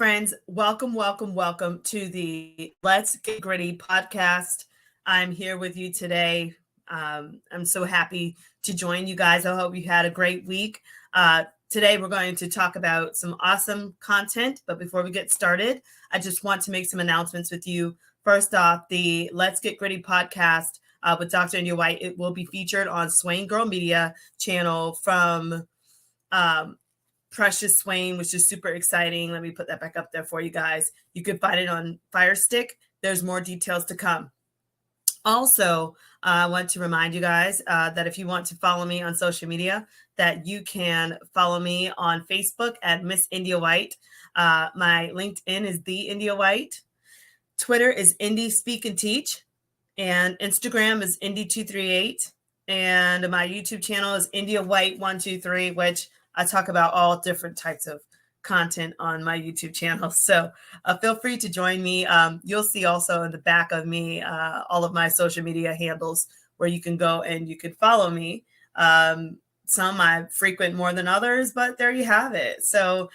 friends. Welcome to the Let's Get Gritty podcast. I'm here with you today. I'm so happy to join you guys. I hope you had a great week. Today, we're going to talk about some awesome content. But before we get started, I just want to make some announcements with you. First off, the Let's Get Gritty podcast with Dr. India White, it will be featured on Swain Girl Media channel from Precious Swain, which is super exciting. Let me put that back up there for you guys. You can find it on Fire Stick. There's more details to come. Also, I want to remind you guys that if you want to follow me on social media, that you can follow me on Facebook at Miss India White. My LinkedIn is The India White. Twitter is Indie Speak and Teach. And Instagram is Indie238. And my YouTube channel is India White 123, which I talk about all different types of content on my YouTube channel. So feel free to join me. You'll see also in the back of me all of my social media handles where you can go and you can follow me. Some I frequent more than others, but there you have it. So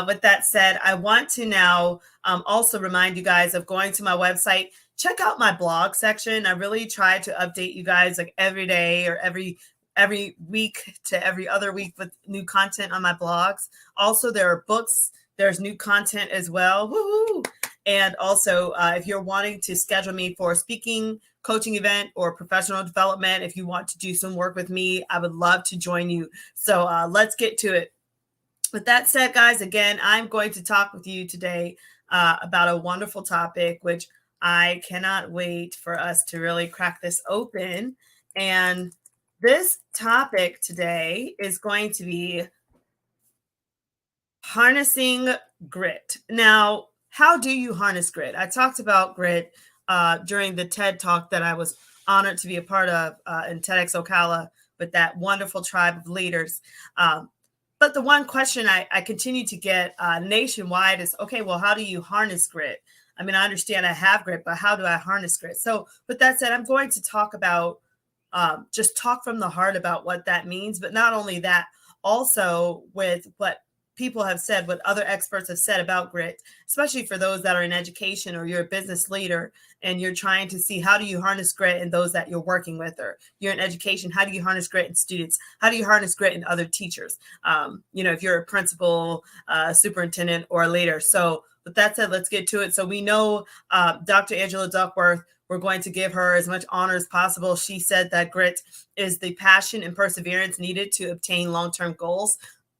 with that said, I want to now also remind you guys of going to my website. Check out my blog section. I really try to update you guys like every day or every week to every other week with new content on my blogs. Also, there are books. There's new content as well. Woo-hoo! And also, if you're wanting to schedule me for a speaking, coaching event, or professional development, if you want to do some work with me, I would love to join you. So let's get to it. With that said, guys, again, I'm going to talk with you today about a wonderful topic, which I cannot wait for us to really crack this open. And this topic today is going to be harnessing grit. Now, how do you harness grit? I talked about grit during the TED Talk that I was honored to be a part of in TEDx Ocala with that wonderful tribe of leaders. But the one question I continue to get nationwide is, okay, well, how do you harness grit? I mean, I understand I have grit, but how do I harness grit? So with that said, I'm going to talk about just talk from the heart about what that means. But not only that, also with what people have said, what other experts have said about grit, especially for those that are in education or you're a business leader and you're trying to see how do you harness grit in those that you're working with, or you're in education, how do you harness grit in students? How do you harness grit in other teachers? If you're a principal, superintendent, or a leader. So with that said, let's get to it. So we know Dr. Angela Duckworth, we're going to give her as much honor as possible. She said that grit is the passion and perseverance needed to obtain long-term goals.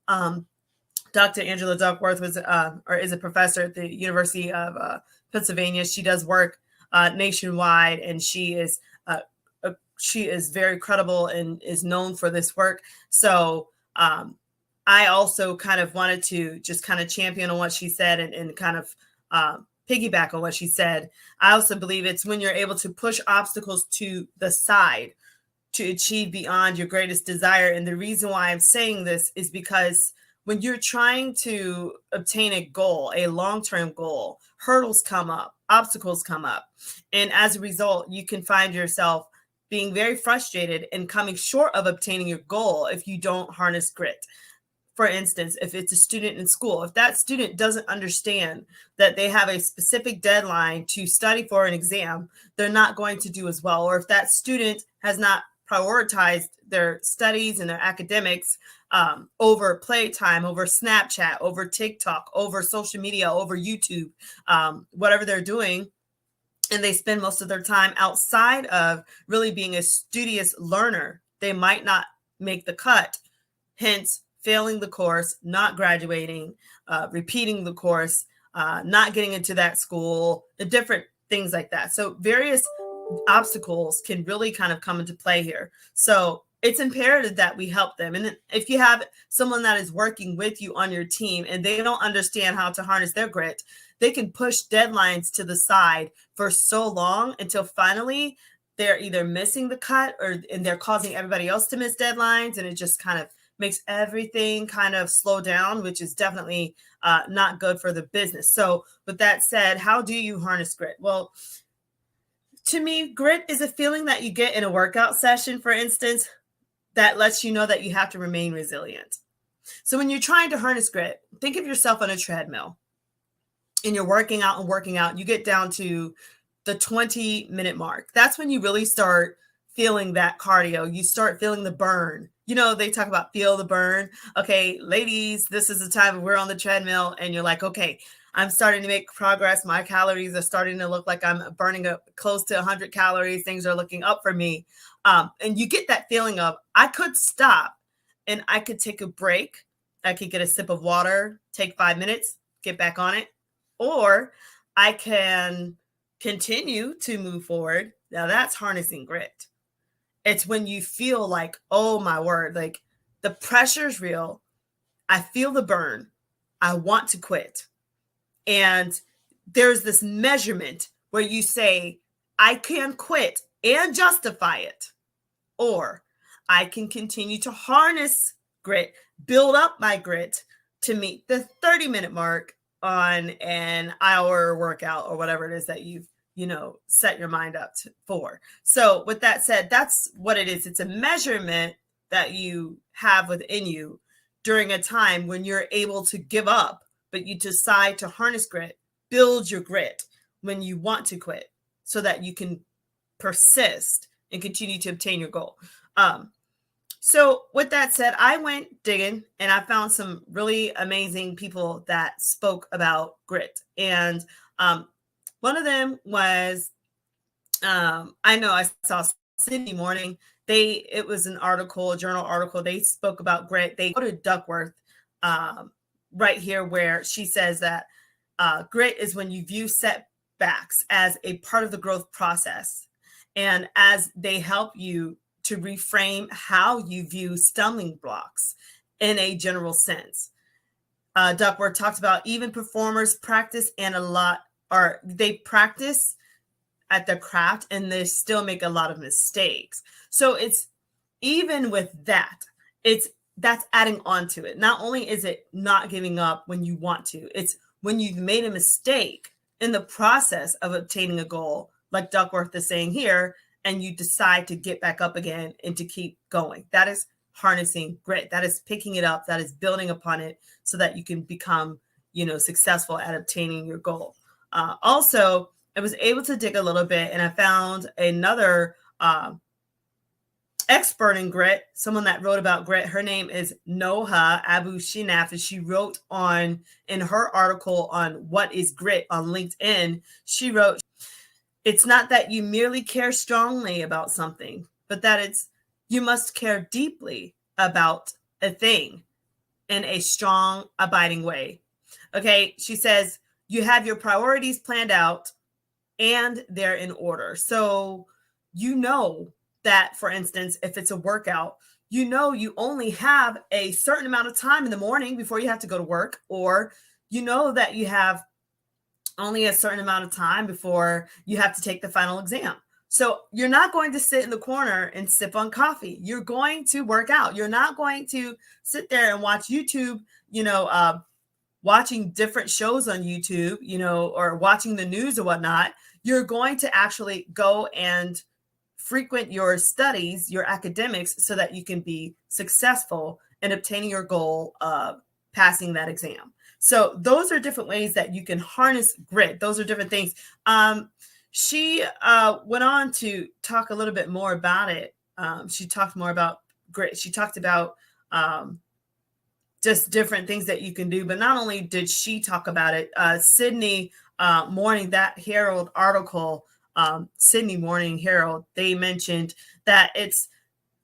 Dr. Angela Duckworth is a professor at the University of Pennsylvania. She does work nationwide, and she is very credible and is known for this work. So I also kind of wanted to just kind of champion on what she said and kind of piggyback on what she said. I also believe it's when you're able to push obstacles to the side to achieve beyond your greatest desire. And the reason why I'm saying this is because when you're trying to obtain a goal, a long-term goal, hurdles come up, obstacles come up. And as a result, you can find yourself being very frustrated and coming short of obtaining your goal if you don't harness grit. For instance, if it's a student in school, if that student doesn't understand that they have a specific deadline to study for an exam, they're not going to do as well. Or if that student has not prioritized their studies and their academics over playtime, over Snapchat, over TikTok, over social media, over YouTube, whatever they're doing, and they spend most of their time outside of really being a studious learner, they might not make the cut. Hence, failing the course, not graduating, repeating the course, not getting into that school, the different things like that. So various obstacles can really kind of come into play here. So it's imperative that we help them. And if you have someone that is working with you on your team and they don't understand how to harness their grit, they can push deadlines to the side for so long until finally they're either missing the cut and they're causing everybody else to miss deadlines. And it just kind of makes everything kind of slow down, which is definitely not good for the business. So with that said, how do you harness grit? Well, to me, grit is a feeling that you get in a workout session, for instance, that lets you know that you have to remain resilient. So when you're trying to harness grit, think of yourself on a treadmill. and you're working out and working out, you get down to the 20-minute mark. That's when you really start feeling that cardio. You start feeling the burn. They talk about feel the burn. Okay, ladies, this is the time we're on the treadmill and you're like, okay, I'm starting to make progress. My calories are starting to look like I'm burning up close to 100 calories. Things are looking up for me. And you get that feeling of, I could stop and I could take a break. I could get a sip of water, take 5 minutes, get back on it. Or I can continue to move forward. Now that's harnessing grit. It's when you feel like, oh my word, like the pressure's real. I feel the burn. I want to quit. And there's this measurement where you say, I can quit and justify it, or I can continue to harness grit, build up my grit to meet the 30-minute mark on an hour workout or whatever it is that you've set your mind up for. So with that said, that's what it is. It's a measurement that you have within you during a time when you're able to give up, but you decide to harness grit, build your grit when you want to quit so that you can persist and continue to obtain your goal. So with that said, I went digging and I found some really amazing people that spoke about grit. And one of them was, I know I saw Sydney Morning. It was an article, a journal article. They spoke about grit. They quoted Duckworth right here where she says that grit is when you view setbacks as a part of the growth process and as they help you to reframe how you view stumbling blocks in a general sense. Duckworth talked about even performers practice they practice at their craft and they still make a lot of mistakes. So it's even with that, that's adding on to it. Not only is it not giving up when you want to, it's when you've made a mistake in the process of obtaining a goal, like Duckworth is saying here, and you decide to get back up again and to keep going. That is harnessing grit. That is picking it up. That is building upon it so that you can become, successful at obtaining your goal. Also, I was able to dig a little bit and I found another expert in grit, someone that wrote about grit. Her name is Noha Abu Shinaf, and she wrote in her article on what is grit on LinkedIn, she wrote, it's not that you merely care strongly about something, but that you must care deeply about a thing in a strong, abiding way. Okay, she says, you have your priorities planned out and they're in order. So that, for instance, if it's a workout, you only have a certain amount of time in the morning before you have to go to work, or that you have only a certain amount of time before you have to take the final exam. So you're not going to sit in the corner and sip on coffee. You're going to work out. You're not going to sit there and watch YouTube, watching different shows on YouTube, or watching the news or whatnot. You're going to actually go and frequent your studies, your academics, so that you can be successful in obtaining your goal of passing that exam. So those are different ways that you can harness grit. Those are different things. She went on to talk a little bit more about it. She talked more about grit. She talked about just different things that you can do. But not only did she talk about it, Sydney Morning, that Herald article, Sydney Morning Herald, they mentioned that it's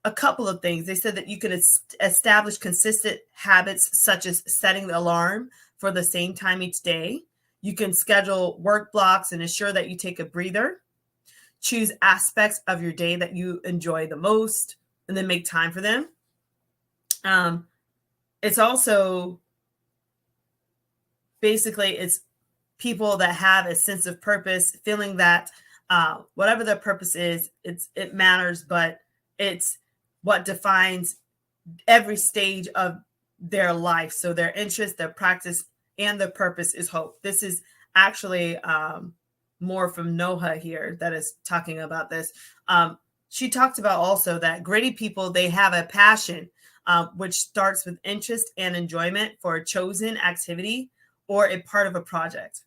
a couple of things. They said that you can establish consistent habits, such as setting the alarm for the same time each day. You can schedule work blocks and ensure that you take a breather. Choose aspects of your day that you enjoy the most and then make time for them. It's also basically, it's people that have a sense of purpose, feeling that whatever their purpose is, it matters, but it's what defines every stage of their life. So their interest, their practice, and their purpose is hope. This is actually more from Noha here that is talking about this. She talked about also that gritty people, they have a passion, which starts with interest and enjoyment for a chosen activity or a part of a project.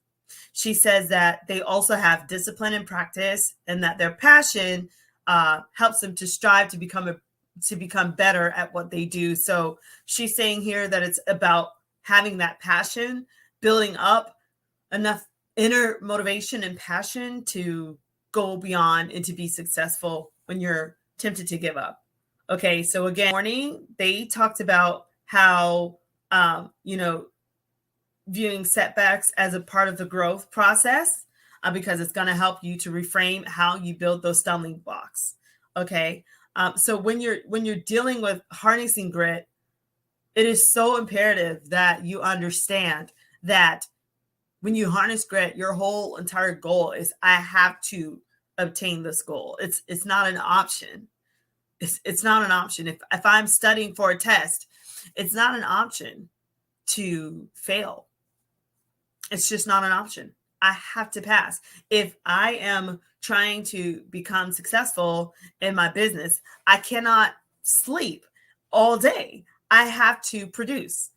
She says that they also have discipline and practice, and that their passion helps them to strive to become better at what they do. So she's saying here that it's about having that passion, building up enough inner motivation and passion to go beyond and to be successful when you're tempted to give up. Okay, so again, morning they talked about how viewing setbacks as a part of the growth process, because it's going to help you to reframe how you build those stumbling blocks. Okay, so when you're dealing with harnessing grit, it is so imperative that you understand that when you harness grit, your whole entire goal is, I have to obtain this goal. It's not an option. It's not an option. If I'm studying for a test, it's not an option to fail. It's just not an option. I have to pass. If I am trying to become successful in my business, I cannot sleep all day. I have to produce.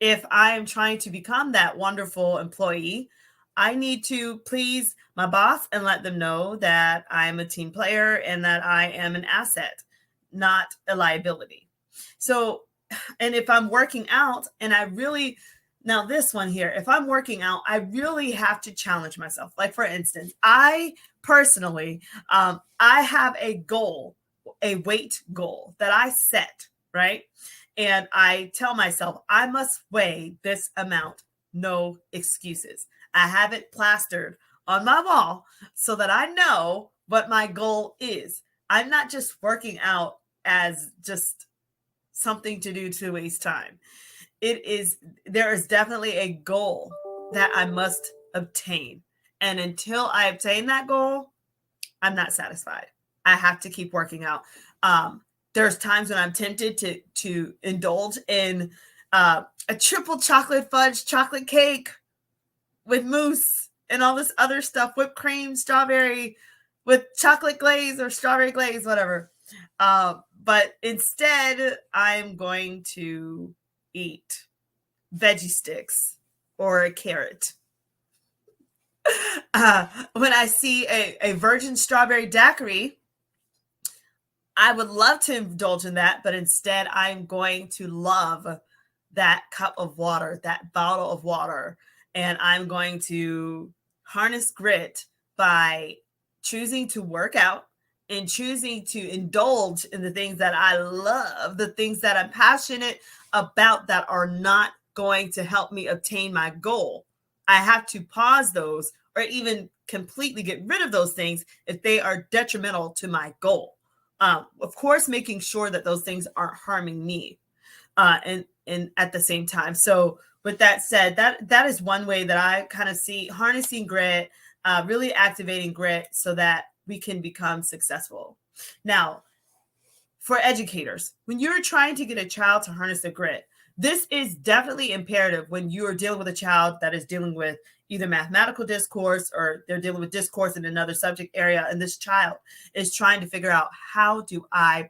If I am trying to become that wonderful employee, I need to please my boss and let them know that I am a team player and that I am an asset, not a liability. So, and if I'm working out and now this one here, if I'm working out, I really have to challenge myself. Like, for instance, I personally, I have a goal, a weight goal that I set, right? And I tell myself, I must weigh this amount, no excuses. I have it plastered on my wall so that I know what my goal is. I'm not just working out as just something to do to waste time. There is definitely a goal that I must obtain. And until I obtain that goal, I'm not satisfied. I have to keep working out. There's times when I'm tempted to indulge in a triple chocolate fudge chocolate cake with mousse and all this other stuff, whipped cream, strawberry with chocolate glaze or strawberry glaze, whatever. But instead, I'm going to eat veggie sticks or a carrot. When I see a virgin strawberry daiquiri, I would love to indulge in that, but instead I'm going to love that cup of water, that bottle of water, and I'm going to harness grit by choosing to work out and choosing to indulge in the things that I love, the things that I'm passionate about that are not going to help me obtain my goal. I have to pause those or even completely get rid of those things if they are detrimental to my goal. Of course, making sure that those things aren't harming me and at the same time. So with that said, that is one way that I kind of see harnessing grit, really activating grit so that we can become successful. Now, for educators, when you're trying to get a child to harness the grit, this is definitely imperative when you are dealing with a child that is dealing with either mathematical discourse or they're dealing with discourse in another subject area. And this child is trying to figure out, how do I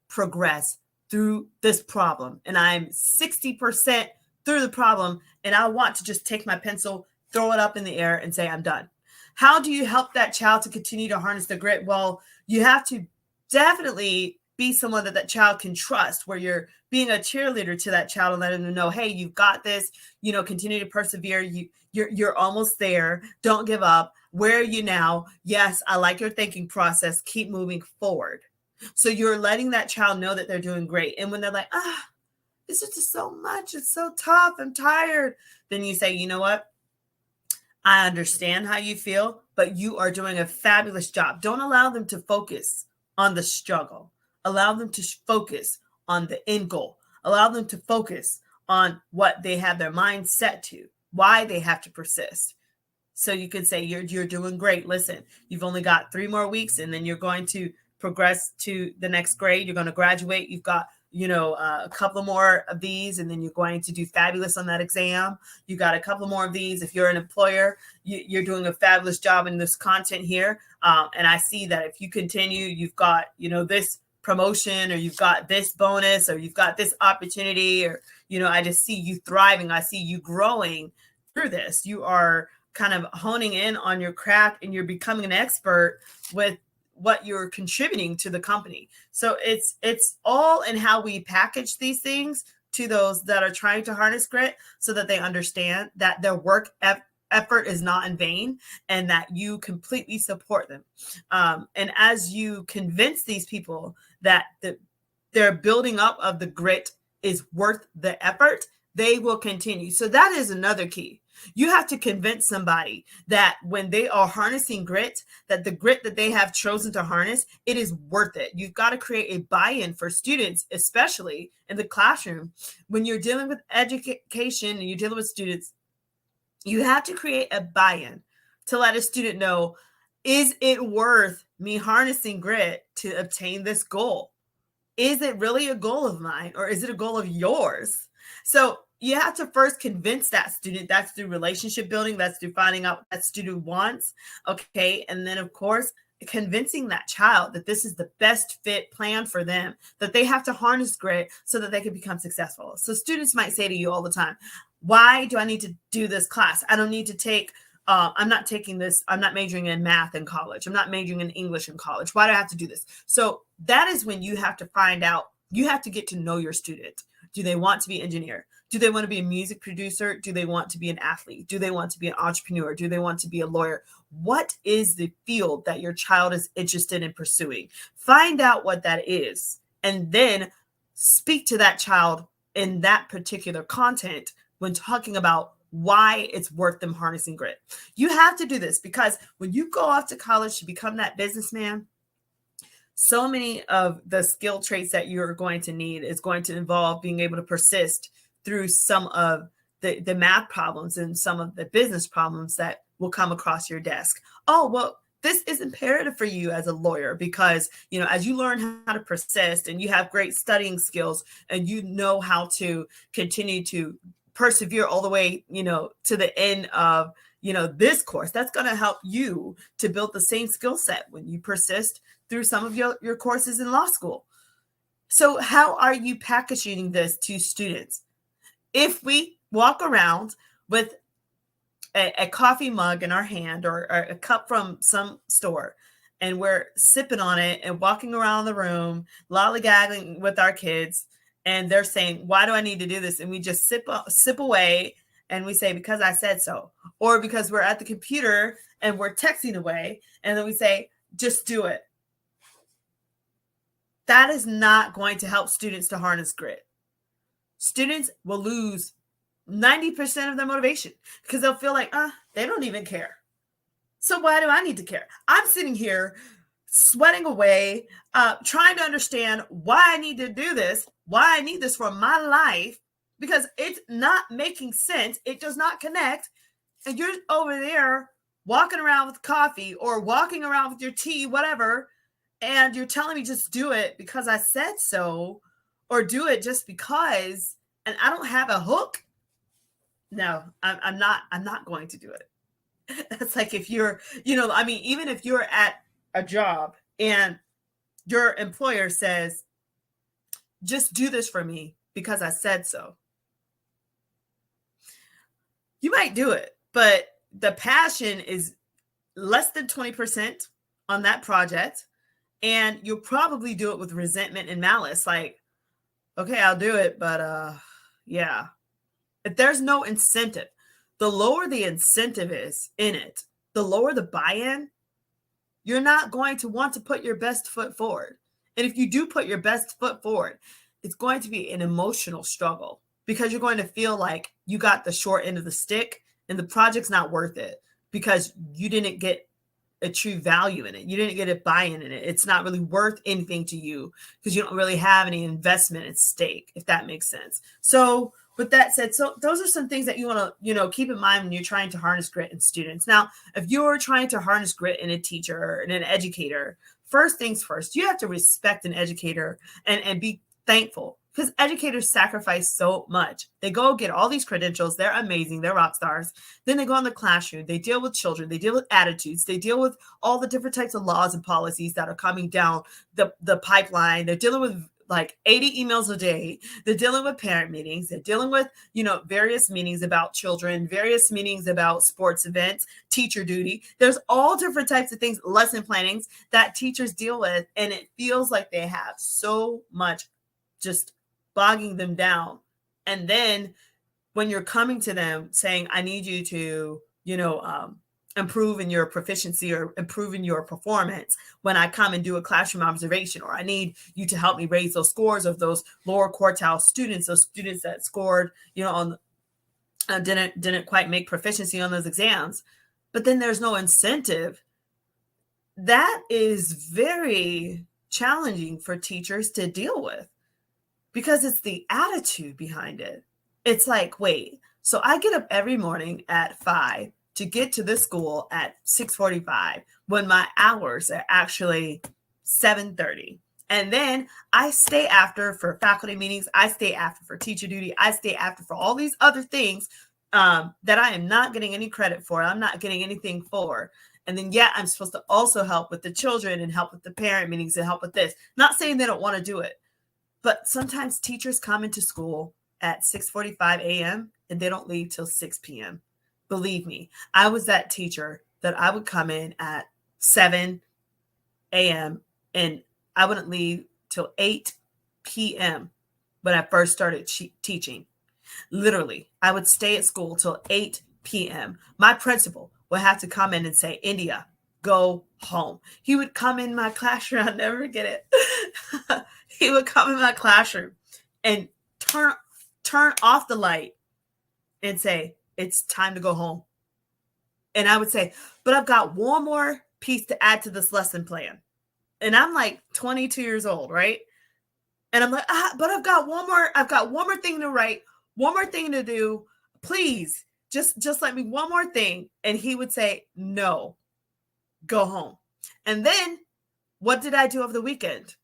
progress through this problem? And I'm 60% through the problem, and I want to just take my pencil, throw it up in the air and say, I'm done. How do you help that child to continue to harness the grit? Well, you have to definitely be someone that child can trust, where you're being a cheerleader to that child and letting them know, hey, you've got this, continue to persevere. You're almost there. Don't give up. Where are you now? Yes, I like your thinking process. Keep moving forward. So you're letting that child know that they're doing great. And when they're like, this is just so much, it's so tough, I'm tired, then you say, you know what? I understand how you feel, but you are doing a fabulous job. Don't allow them to focus on the struggle. Allow them to focus on the end goal. Allow them to focus on what they have their mind set to, why they have to persist. So you can say, you're doing great. Listen, you've only got 3 more weeks and then you're going to progress to the next grade. You're going to graduate. You've got a couple more of these, and then you're going to do fabulous on that exam. You got a couple more of these. If you're an employer, you're doing a fabulous job in this content here. And I see that if you continue, you've got, this promotion, or you've got this bonus, or you've got this opportunity, or, I just see you thriving. I see you growing through this. You are kind of honing in on your craft and you're becoming an expert with what you're contributing to the company. So it's all in how we package these things to those that are trying to harness grit, so that they understand that their work effort is not in vain, and that you completely support them. And as you convince these people that their building up of the grit is worth the effort, they will continue. So that is another key. You have to convince somebody that when they are harnessing grit, that the grit that they have chosen to harness, it is worth it. You've got to create a buy-in for students, especially in the classroom. When you're dealing with education and you're dealing with students, you have to create a buy-in to let a student know, is it worth me harnessing grit to obtain this goal? Is it really a goal of mine, or is it a goal of yours? So you have to first convince that student. That's through relationship building. That's through finding out what that student wants. Okay. And then, of course, convincing that child that this is the best fit plan for them, that they have to harness grit so that they can become successful. So students might say to you all the time, why do I need to do this class? I don't need to take I'm not taking this. I'm not majoring in math in college. I'm not majoring in English in college. Why do I have to do this? So that is when you have to find out, you have to get to know your student. Do they want to be an engineer? Do they want to be a music producer? Do they want to be an athlete? Do they want to be an entrepreneur? Do they want to be a lawyer? What is the field that your child is interested in pursuing? Find out what that is, and then speak to that child in that particular content when talking about why it's worth them harnessing grit. You have to do this, because when you go off to college to become that businessman, so many of the skill traits that you're going to need is going to involve being able to persist through some of the math problems and some of the business problems that will come across your desk. Oh, well, this is imperative for you as a lawyer, because, as you learn how to persist and you have great studying skills and you know how to continue to persevere all the way, to the end of, this course, that's going to help you to build the same skill set when you persist through some of your courses in law school. So how are you packaging this to students? If we walk around with a coffee mug in our hand, or a cup from some store, and we're sipping on it and walking around the room, lollygagging with our kids, and they're saying, why do I need to do this? And we just sip away, and we say, because I said so. Or because we're at the computer and we're texting away, and then we say, just do it. That is not going to help students to harness grit. Students will lose 90% of their motivation, because they'll feel like, they don't even care. So why do I need to care? I'm sitting here sweating away, trying to understand why I need to do this, why I need this for my life, because it's not making sense. It does not connect. And you're over there walking around with coffee or walking around with your tea, whatever, and you're telling me just do it because I said so, or do it just because, and I don't have a hook. No, I'm not going to do it. It's like, if you're, even if you're at a job and your employer says, just do this for me because I said so, you might do it, but the passion is less than 20% on that project. And you'll probably do it with resentment and malice. Like, okay, I'll do it, but yeah. If there's no incentive, the lower the incentive is in it, the lower the buy-in, you're not going to want to put your best foot forward. And if you do put your best foot forward, it's going to be an emotional struggle, because you're going to feel like you got the short end of the stick and the project's not worth it because you didn't get a true value in it. You didn't get a buy-in in it. It's not really worth anything to you because you don't really have any investment at stake, if that makes sense. So with that said, so those are some things that you want to, keep in mind when you're trying to harness grit in students. Now, if you're trying to harness grit in a teacher and an educator, first things first, you have to respect an educator and be thankful, because educators sacrifice so much. They go get all these credentials. They're amazing. They're rock stars. Then they go in the classroom. They deal with children. They deal with attitudes. They deal with all the different types of laws and policies that are coming down the pipeline. They're dealing with like 80 emails a day. They're dealing with parent meetings. They're dealing with, various meetings about children, various meetings about sports events, teacher duty. There's all different types of things, lesson plannings that teachers deal with. And it feels like they have so much just bogging them down. And then when you're coming to them saying, I need you to, improve in your proficiency or improve in your performance when I come and do a classroom observation, or I need you to help me raise those scores of those lower quartile students, those students that scored, on didn't quite make proficiency on those exams, but then there's no incentive. That is very challenging for teachers to deal with because it's the attitude behind it. It's like, wait, so I get up every morning at 5 to get to this school at 6:45 when my hours are actually 7:30. And then I stay after for faculty meetings. I stay after for teacher duty. I stay after for all these other things that I am not getting any credit for. I'm not getting anything for. And then, I'm supposed to also help with the children and help with the parent meetings and help with this. Not saying they don't want to do it, but sometimes teachers come into school at 6:45 a.m. and they don't leave till 6 p.m. Believe me, I was that teacher that I would come in at 7 a.m. and I wouldn't leave till 8 p.m. when I first started teaching. Literally, I would stay at school till 8 p.m. My principal would have to come in and say, India, go home. He would come in my classroom. I'll never forget it. He would come in my classroom and turn off the light and say, it's time to go home. And I would say, but I've got one more piece to add to this lesson plan. And I'm like 22 years old, right? And I'm like, but I've got one more thing to write, one more thing to do. Please, just let me one more thing. And he would say, no, go home. And then what did I do over the weekend?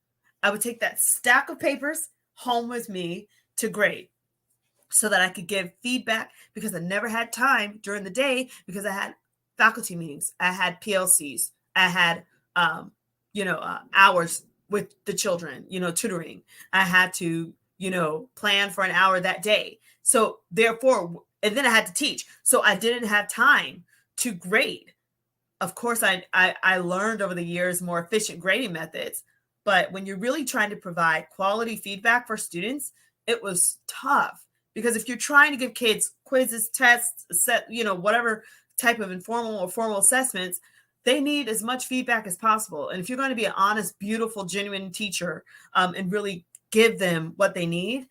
I would take that stack of papers home with me to grade, so that I could give feedback, because I never had time during the day because I had faculty meetings. I had PLCs. I had, hours with the children, tutoring. I had to, plan for an hour that day. So therefore, and then I had to teach. So I didn't have time to grade. Of course, I learned over the years more efficient grading methods. But when you're really trying to provide quality feedback for students, it was tough. Because if you're trying to give kids quizzes, tests, whatever type of informal or formal assessments, they need as much feedback as possible. And if you're going to be an honest, beautiful, genuine teacher and really give them what they need,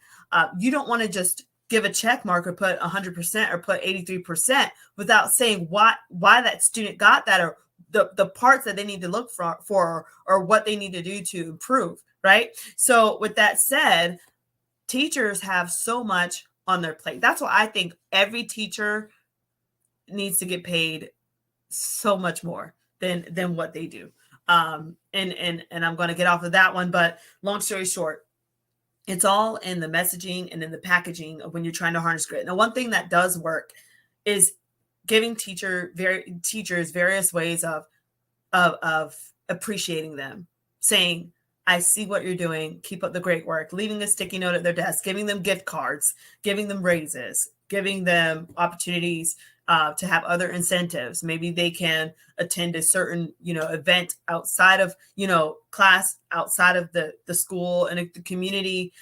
you don't want to just give a check mark or put 100% or put 83% without saying why that student got that, or the parts that they need to look for or what they need to do to improve, right? So with that said, teachers have so much on their plate. That's why I think every teacher needs to get paid so much more than what they do. And I'm going to get off of that one, but long story short, it's all in the messaging and in the packaging of when you're trying to harness grit. Now, one thing that does work is giving teachers various ways of appreciating them, saying, I see what you're doing. Keep up the great work. Leaving a sticky note at their desk, giving them gift cards, giving them raises, giving them opportunities to have other incentives. Maybe they can attend a certain, event outside of, class, outside of the school and the community.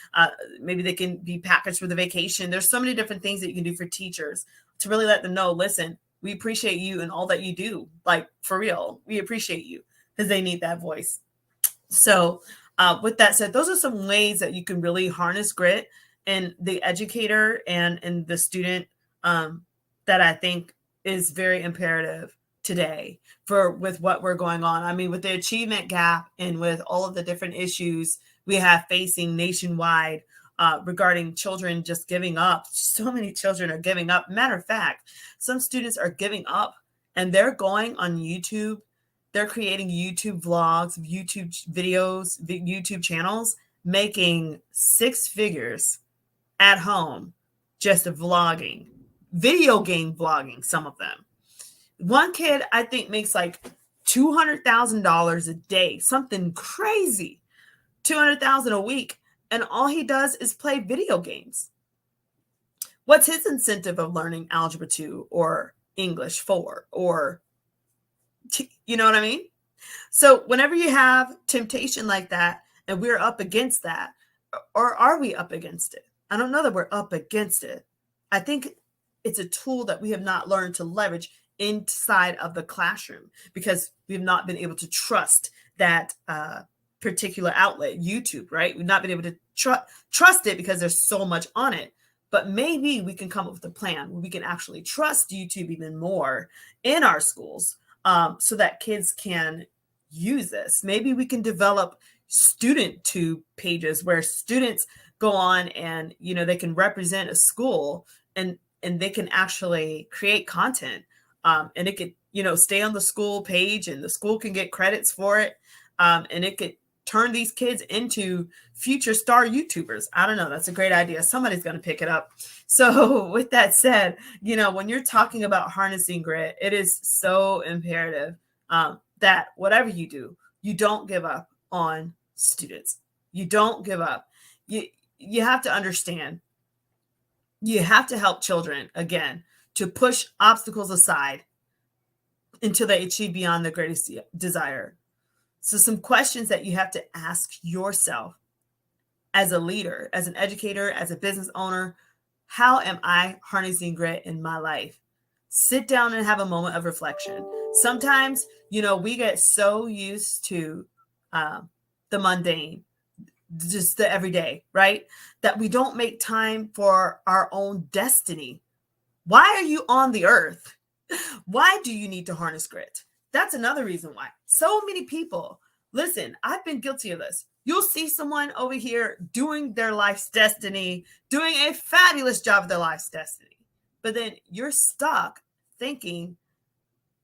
Maybe they can be packaged with a vacation. There's so many different things that you can do for teachers to really let them know, listen, we appreciate you and all that you do. Like, for real, we appreciate you, because they need that voice. So with that said, those are some ways that you can really harness grit in the educator and the student that I think is very imperative today with what we're going on. I mean, with the achievement gap and with all of the different issues we have facing nationwide regarding children just giving up. So many children are giving up. Matter of fact, some students are giving up and they're going on YouTube. They're creating YouTube vlogs, YouTube videos, YouTube channels, making 6 figures at home, just vlogging, video game vlogging, some of them. One kid, I think, makes like $200,000 a day, something crazy, $200,000 a week. and all he does is play video games. What's his incentive of learning Algebra 2 or English 4 or, you know what I mean? So whenever you have temptation like that and we're up against that, or are we up against it? I don't know that we're up against it. I think it's a tool that we have not learned to leverage inside of the classroom because we've not been able to trust that particular outlet, YouTube, right? We've not been able to trust it because there's so much on it. But maybe we can come up with a plan where we can actually trust YouTube even more in our schools so that kids can use this. Maybe we can develop student tube pages where students go on and, you know, they can represent a school and they can actually create content and it could, you know, stay on the school page and the school can get credits for it. And it could turn these kids into future star YouTubers. I don't know. That's a great idea. Somebody's going to pick it up. So with that said, you know, when you're talking about harnessing grit, it is so imperative that whatever you do, you don't give up on students. You don't give up. You have to understand, you have to help children, again, to push obstacles aside until they achieve beyond their greatest desire. So some questions that you have to ask yourself as a leader, as an educator, as a business owner, how am I harnessing grit in my life? Sit down and have a moment of reflection. Sometimes, you know, we get so used to the mundane, just the everyday, right? That we don't make time for our own destiny. Why are you on the earth? Why do you need to harness grit? That's another reason why. So many people, listen, I've been guilty of this. You'll see someone over here doing their life's destiny, doing a fabulous job of their life's destiny. But then you're stuck thinking,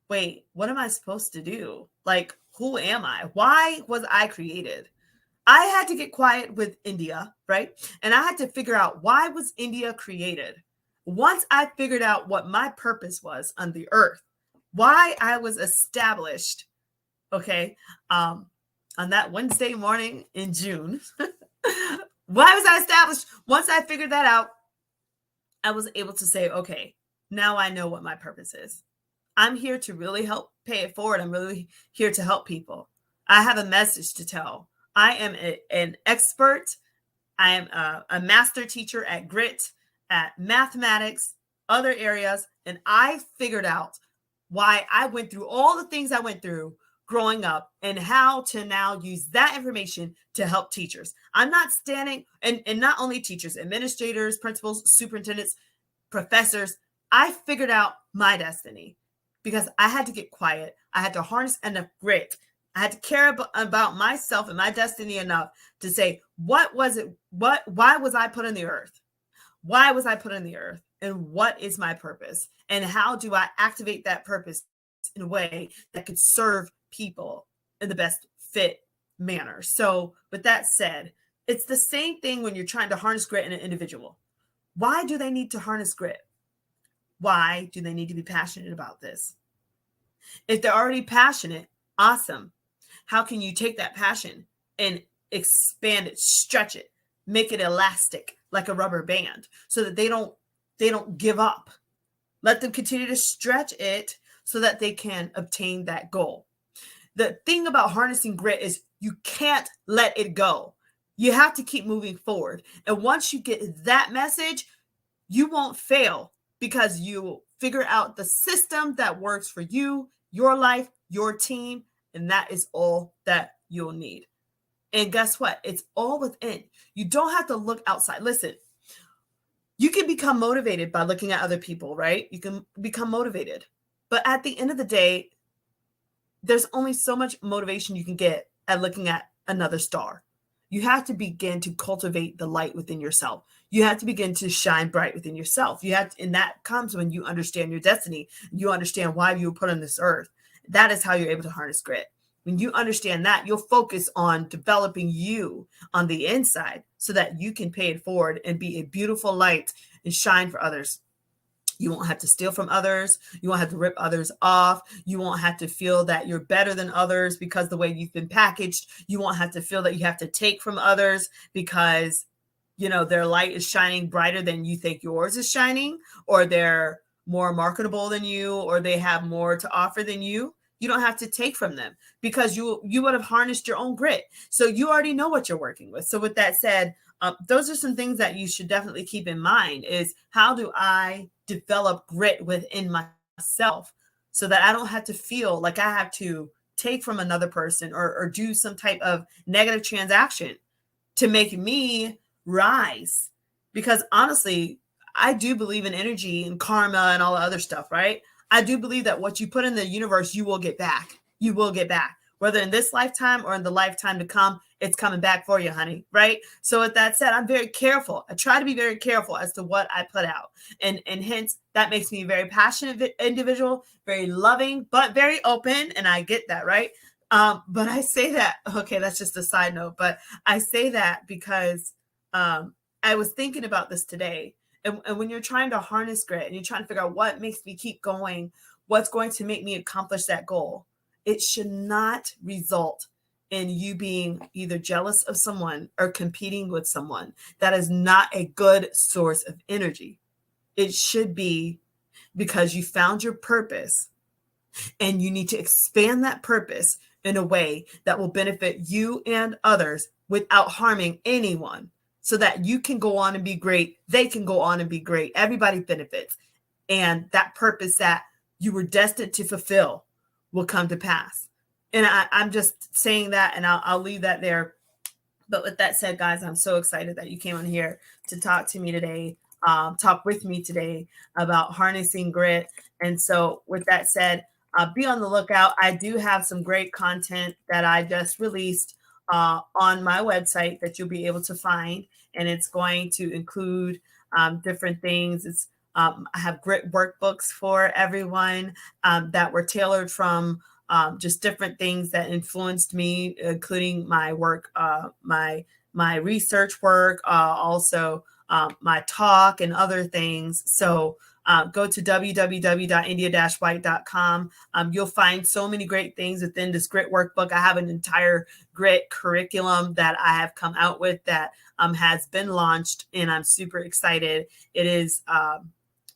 wait, what am I supposed to do? Like, who am I? Why was I created? I had to get quiet with India, right? And I had to figure out, why was India created? Once I figured out what my purpose was on the earth, why I was established, okay, on that Wednesday morning in June, why was I established? Once I figured that out, I was able to say, okay, now I know what my purpose is. I'm here to really help pay it forward. I'm really here to help people. I have a message to tell. I am an expert. I am a master teacher at grit, at mathematics, other areas. And I figured out why I went through all the things I went through growing up and how to now use that information to help teachers. I'm not standing, and not only teachers, administrators, principals, superintendents, professors. I figured out my destiny because I had to get quiet. I had to harness enough grit. I had to care about myself and my destiny enough to say, what was it? Why was I put on the earth? Why was I put on the earth? And what is my purpose? And how do I activate that purpose in a way that could serve people in the best fit manner? So with that said, it's the same thing when you're trying to harness grit in an individual. Why do they need to harness grit? Why do they need to be passionate about this? If they're already passionate, awesome. How can you take that passion and expand it, stretch it, make it elastic like a rubber band so that they don't give up? Let them continue to stretch it so that they can obtain that goal. The thing about harnessing grit is you can't let it go. You have to keep moving forward. And once you get that message, you won't fail because you figure out the system that works for you, your life, your team, and that is all that you'll need. And guess what? It's all within. You don't have to look outside. Listen, you can become motivated by looking at other people, right? You can become motivated. But at the end of the day, there's only so much motivation you can get at looking at another star. You have to begin to cultivate the light within yourself. You have to begin to shine bright within yourself. And that comes when you understand your destiny. You understand why you were put on this earth. That is how you're able to harness grit. When you understand that, you'll focus on developing you on the inside so that you can pay it forward and be a beautiful light and shine for others. You won't have to steal from others. You won't have to rip others off. You won't have to feel that you're better than others because the way you've been packaged. You won't have to feel that you have to take from others because, their light is shining brighter than you think yours is shining, or they're more marketable than you, or they have more to offer than you. You don't have to take from them because you would have harnessed your own grit. So you already know what you're working with. So with that said, those are some things that you should definitely keep in mind is how do I develop grit within myself so that I don't have to feel like I have to take from another person or do some type of negative transaction to make me rise. Because honestly, I do believe in energy and karma and all the other stuff, right? I do believe that what you put in the universe, you will get back. You will get back. Whether in this lifetime or in the lifetime to come, it's coming back for you, honey, right? So with that said, I'm very careful. I try to be very careful as to what I put out. And hence, that makes me a very passionate individual, very loving, but very open. And I get that, right? But I say that, okay, that's just a side note, but I say that because I was thinking about this today. And when you're trying to harness grit and you're trying to figure out what makes me keep going, what's going to make me accomplish that goal, it should not result in you being either jealous of someone or competing with someone. That is not a good source of energy. It should be because you found your purpose and you need to expand that purpose in a way that will benefit you and others without harming anyone so that you can go on and be great. They can go on and be great. Everybody benefits. And that purpose that you were destined to fulfill will come to pass. And I'm just saying that, and I'll leave that there. But with that said, guys, I'm so excited that you came on here to talk to me today, talk with me today about harnessing grit. And so with that said, be on the lookout. I do have some great content that I just released on my website that you'll be able to find. And it's going to include different things. I have grit workbooks for everyone that were tailored from just different things that influenced me, including my work, my research work, also my talk and other things. So go to www.india-white.com. You'll find so many great things within this grit workbook. I have an entire grit curriculum that I have come out with that has been launched, and I'm super excited. It is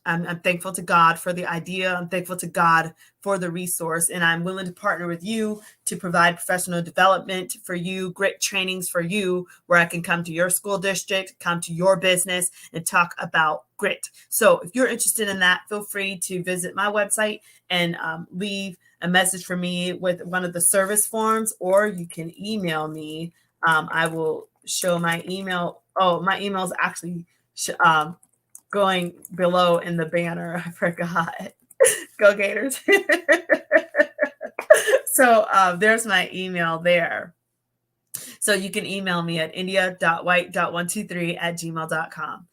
I'm thankful to God for the idea. I'm thankful to God for the resource, and I'm willing to partner with you to provide professional development for you, grit trainings for you, where I can come to your school district, come to your business, and talk about grit. So if you're interested in that, feel free to visit my website and leave a message for me with one of the service forms, or you can email me. I will show my email. Oh, my email is actually going below in the banner. I forgot. Go Gators. So there's my email there. So you can email me at india.white.123@gmail.com.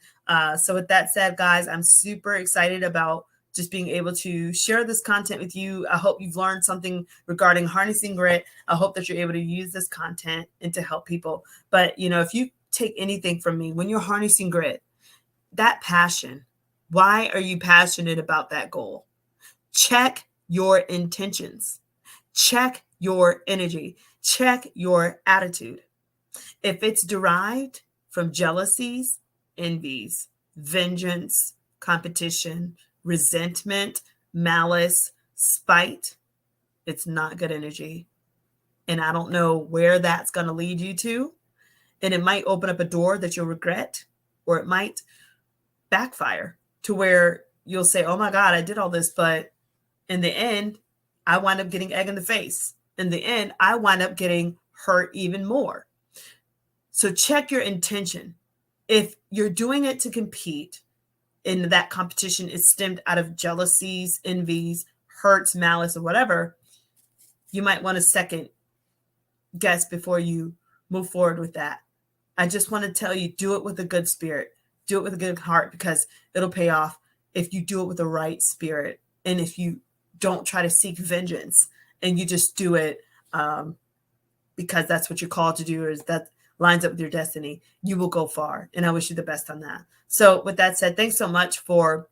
So with that said, guys, I'm super excited about just being able to share this content with you. I hope you've learned something regarding harnessing grit. I hope that you're able to use this content and to help people. But, if you take anything from me, when you're harnessing grit, that passion, why are you passionate about that goal? Check your intentions. Check your energy. Check your attitude. If it's derived from jealousies, envies, vengeance, competition, resentment, malice, spite, it's not good energy. And I don't know where that's going to lead you to. And it might open up a door that you'll regret, or it might backfire to where you'll say, oh my God, I did all this, but in the end, I wind up getting egg in the face. In the end, I wind up getting hurt even more. So check your intention. If you're doing it to compete and that competition is stemmed out of jealousies, envies, hurts, malice, or whatever, you might want to second guess before you move forward with that. I just want to tell you, do it with a good spirit. Do it with a good heart, because it'll pay off if you do it with the right spirit. And if you don't try to seek vengeance and you just do it because that's what you're called to do, or that lines up with your destiny, you will go far. And I wish you the best on that. So with that said, thanks so much for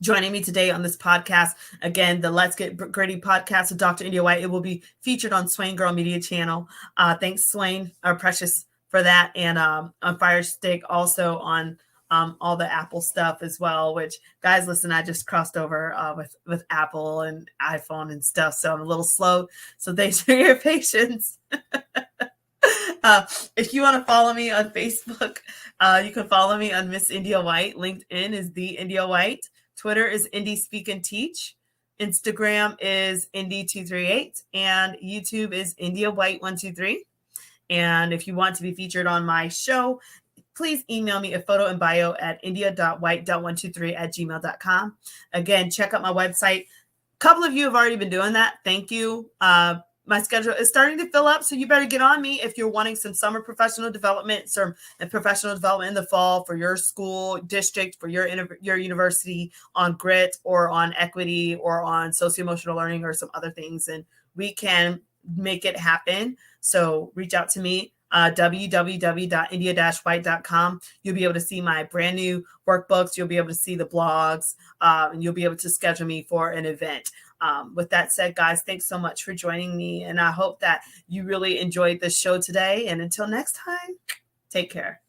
joining me today on this podcast. Again, the Let's Get Gritty podcast with Dr. India White. It will be featured on Swain Girl Media Channel. Thanks, Swain, our precious, for that. And on Fire Stick, also on all the Apple stuff as well, which, guys, listen, I just crossed over with Apple and iPhone and stuff, so I'm a little slow. So thanks for your patience. If you want to follow me on Facebook, you can follow me on Miss India White. LinkedIn is The India White. Twitter is Indie Speak and Teach. Instagram is Indie238. And YouTube is India White 123. And if you want to be featured on my show, please email me a photo and bio at india.white.123@gmail.com. Again, check out my website. A couple of you have already been doing that. Thank you. My schedule is starting to fill up, so you better get on me if you're wanting some summer professional development, some professional development in the fall for your school district, for your university on grit or on equity or on socio-emotional learning or some other things, and we can make it happen. So reach out to me. www.india-white.com. You'll be able to see my brand new workbooks. You'll be able to see the blogs, and you'll be able to schedule me for an event. With that said, guys, thanks so much for joining me. And I hope that you really enjoyed this show today. And until next time, take care.